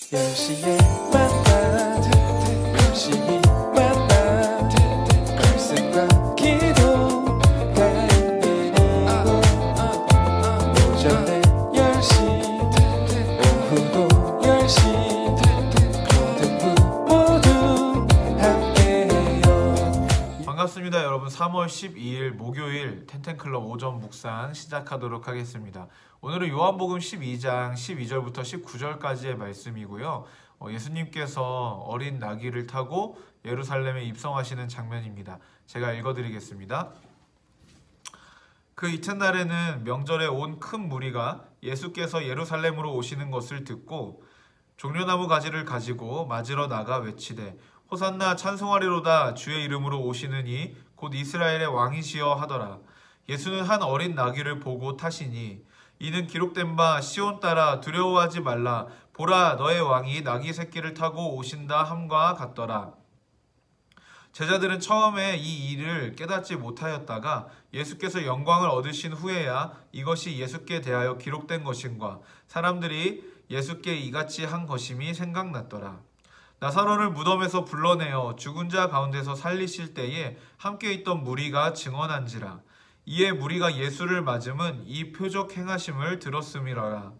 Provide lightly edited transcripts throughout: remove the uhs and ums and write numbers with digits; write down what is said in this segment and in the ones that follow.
10시에 만나 열심히 만나 글쓴과 기도가 내리고 오전에 10시 오후도 10시 모든 모두 함께해요. 반갑습니다 여러분. 3월 12일 목요일 텐텐클럽 오전 묵상 시작하도록 하겠습니다. 오늘은 요한복음 12장 12절부터 19절까지의 말씀이고요. 예수님께서 어린 나귀를 타고 예루살렘에 입성하시는 장면입니다. 제가 읽어드리겠습니다. 그 이튿날에는 명절에 온 큰 무리가 예수께서 예루살렘으로 오시는 것을 듣고 종려나무 가지를 가지고 맞으러 나가 외치되 호산나 찬송하리로다 주의 이름으로 오시는 이 곧 이스라엘의 왕이시여 하더라. 예수는 한 어린 나귀를 보고 타시니 이는 기록된 바 시온 따라 두려워하지 말라 보라 너의 왕이 나귀 새끼를 타고 오신다 함과 같더라. 제자들은 처음에 이 일을 깨닫지 못하였다가 예수께서 영광을 얻으신 후에야 이것이 예수께 대하여 기록된 것인과 사람들이 예수께 이같이 한 것임이 생각났더라. 나사로를 무덤에서 불러내어 죽은 자 가운데서 살리실 때에 함께 있던 무리가 증언한지라. 이에 무리가 예수를 맞음은 이 표적 행하심을 들었음이러라.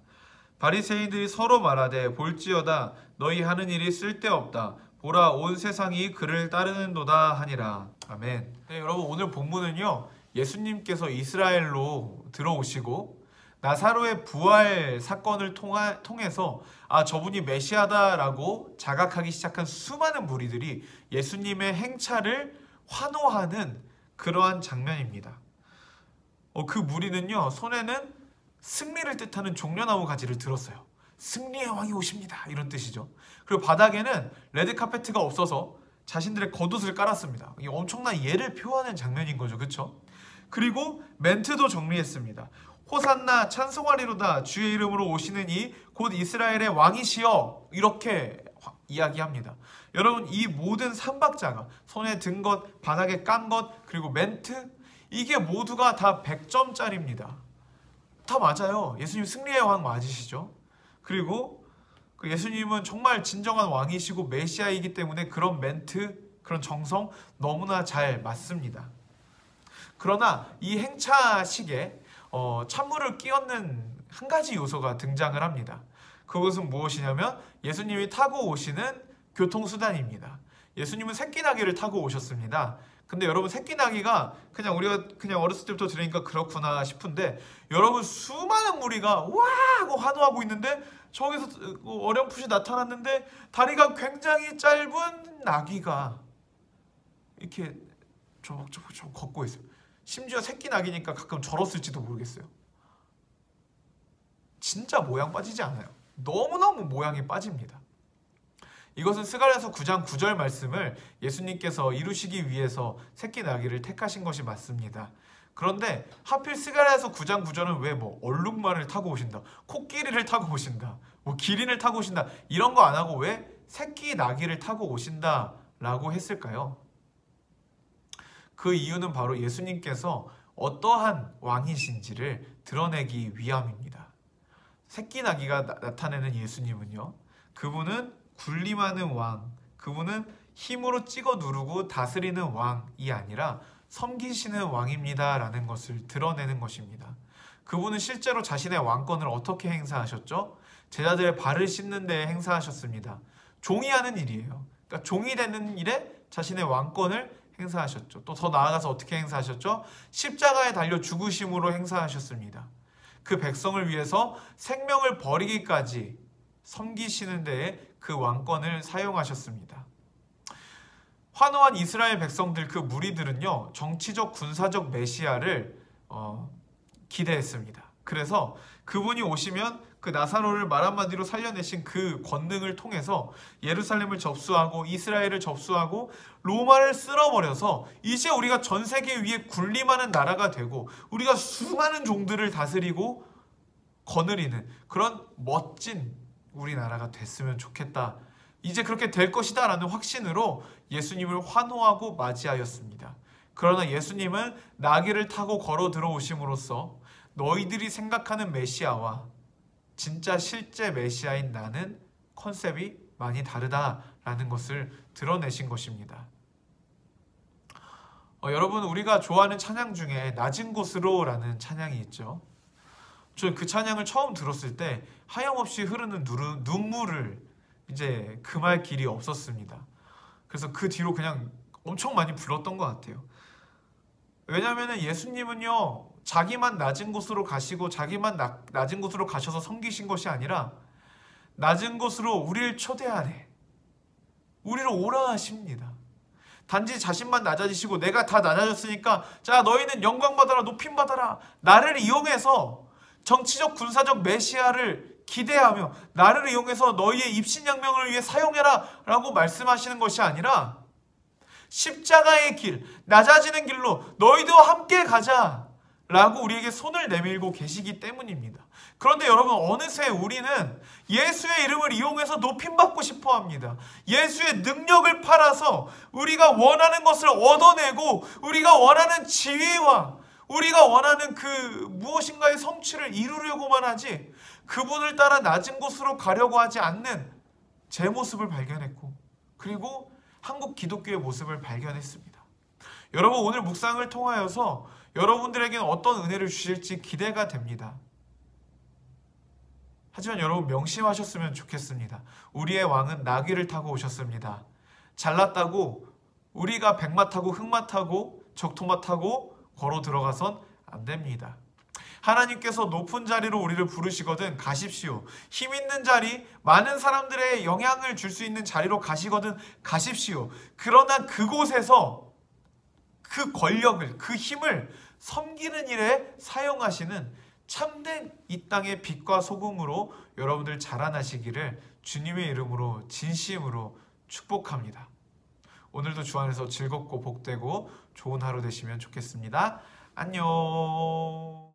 바리새인들이 서로 말하되 볼지어다 너희 하는 일이 쓸데없다. 보라 온 세상이 그를 따르는도다 하니라. 아멘. 네, 여러분 오늘 본문은요 예수님께서 이스라엘로 들어오시고 나사로의 부활 사건을 통해서 저분이 메시아다라고 자각하기 시작한 수많은 무리들이 예수님의 행차를 환호하는 그러한 장면입니다. 그 무리는요 손에는 승리를 뜻하는 종려나무 가지를 들었어요. 승리의 왕이 오십니다 이런 뜻이죠. 그리고 바닥에는 레드카페트가 없어서 자신들의 겉옷을 깔았습니다. 이 엄청난 예를 표하는 장면인 거죠. 그렇죠? 그리고 멘트도 정리했습니다. 호산나 찬송하리로다 주의 이름으로 오시는 이 곧 이스라엘의 왕이시여 이렇게 이야기합니다. 여러분 이 모든 삼박자가 손에 든 것, 바닥에 깐 것, 그리고 멘트 이게 모두가 다 100점짜리입니다. 다 맞아요. 예수님 승리의 왕 맞으시죠? 그리고 예수님은 정말 진정한 왕이시고 메시아이기 때문에 그런 멘트, 그런 정성 너무나 잘 맞습니다. 그러나 이 행차식에 찬물을 끼얹는 한 가지 요소가 등장을 합니다. 그것은 무엇이냐면 예수님이 타고 오시는 교통수단입니다. 예수님은 새끼나귀를 타고 오셨습니다. 근데 여러분 새끼나귀가 우리가 그냥 어렸을 때부터 들으니까 그렇구나 싶은데 여러분 수많은 무리가 와 하고 환호하고 있는데 저기서 어렴풋이 나타났는데 다리가 굉장히 짧은 나귀가 이렇게 조목조목 걷고 있어요. 심지어 새끼나귀니까 가끔 절었을지도 모르겠어요. 진짜 모양 빠지지 않아요. 너무너무 모양이 빠집니다. 이것은 스가랴서 9장 9절 말씀을 예수님께서 이루시기 위해서 새끼나귀를 택하신 것이 맞습니다. 그런데 하필 스가랴서 9장 9절은 왜 얼룩말을 타고 오신다, 코끼리를 타고 오신다, 기린을 타고 오신다 이런 거 안 하고 왜 새끼나귀를 타고 오신다라고 했을까요? 그 이유는 바로 예수님께서 어떠한 왕이신지를 드러내기 위함입니다. 새끼나귀가 나타내는 예수님은요, 그분은 군림하는 왕, 그분은 힘으로 찍어 누르고 다스리는 왕이 아니라 섬기시는 왕입니다 라는 것을 드러내는 것입니다. 그분은 실제로 자신의 왕권을 어떻게 행사하셨죠? 제자들의 발을 씻는 데에 행사하셨습니다. 종이 하는 일이에요. 그러니까 종이 되는 일에 자신의 왕권을 행사하셨죠. 또 더 나아가서 어떻게 행사하셨죠? 십자가에 달려 죽으심으로 행사하셨습니다. 그 백성을 위해서 생명을 버리기까지 섬기시는 데에 그 왕권을 사용하셨습니다. 환호한 이스라엘 백성들 그 무리들은요 정치적 군사적 메시아를 기대했습니다. 그래서 그분이 오시면 그 나사로를 말 한마디로 살려내신 그 권능을 통해서 예루살렘을 접수하고 이스라엘을 접수하고 로마를 쓸어버려서 이제 우리가 전 세계 위에 군림하는 나라가 되고 우리가 수많은 종들을 다스리고 거느리는 그런 멋진 우리나라가 됐으면 좋겠다. 이제 그렇게 될 것이다 라는 확신으로 예수님을 환호하고 맞이하였습니다. 그러나 예수님은 나귀를 타고 걸어 들어오심으로써 너희들이 생각하는 메시아와 진짜 실제 메시아인 나는 컨셉이 많이 다르다라는 것을 드러내신 것입니다. 여러분, 우리가 좋아하는 찬양 중에 낮은 곳으로라는 찬양이 있죠. 저 그 찬양을 처음 들었을 때 하염없이 흐르는 눈물을 이제 금할 길이 없었습니다. 그래서 그 뒤로 그냥 엄청 많이 불렀던 것 같아요. 왜냐하면 예수님은요, 자기만 낮은 곳으로 가시고 자기만 낮은 곳으로 가셔서 섬기신 것이 아니라 낮은 곳으로 우리를 초대하네, 우리를 오라 하십니다. 단지 자신만 낮아지시고 내가 다 낮아졌으니까 자, 너희는 영광 받아라, 높임 받아라, 나를 이용해서 정치적 군사적 메시아를 기대하며 나를 이용해서 너희의 입신양명을 위해 사용해라 라고 말씀하시는 것이 아니라 십자가의 길, 낮아지는 길로 너희도 함께 가자 라고 우리에게 손을 내밀고 계시기 때문입니다. 그런데 여러분, 어느새 우리는 예수의 이름을 이용해서 높임받고 싶어 합니다. 예수의 능력을 팔아서 우리가 원하는 것을 얻어내고 우리가 원하는 지위와 우리가 원하는 그 무엇인가의 성취를 이루려고만 하지 그분을 따라 낮은 곳으로 가려고 하지 않는 제 모습을 발견했고, 그리고 한국 기독교의 모습을 발견했습니다. 여러분, 오늘 묵상을 통하여서 여러분들에게는 어떤 은혜를 주실지 기대가 됩니다. 하지만 여러분, 명심하셨으면 좋겠습니다. 우리의 왕은 나귀를 타고 오셨습니다. 잘났다고 우리가 백마 타고 흑마 타고 적토마 타고 걸어 들어가선 안 됩니다. 하나님께서 높은 자리로 우리를 부르시거든 가십시오. 힘 있는 자리, 많은 사람들의 영향을 줄 수 있는 자리로 가시거든 가십시오. 그러나 그곳에서 그 권력을, 그 힘을 섬기는 일에 사용하시는 참된 이 땅의 빛과 소금으로 여러분들 자라나시기를 주님의 이름으로 진심으로 축복합니다. 오늘도 주 안에서 즐겁고 복되고 좋은 하루 되시면 좋겠습니다. 안녕.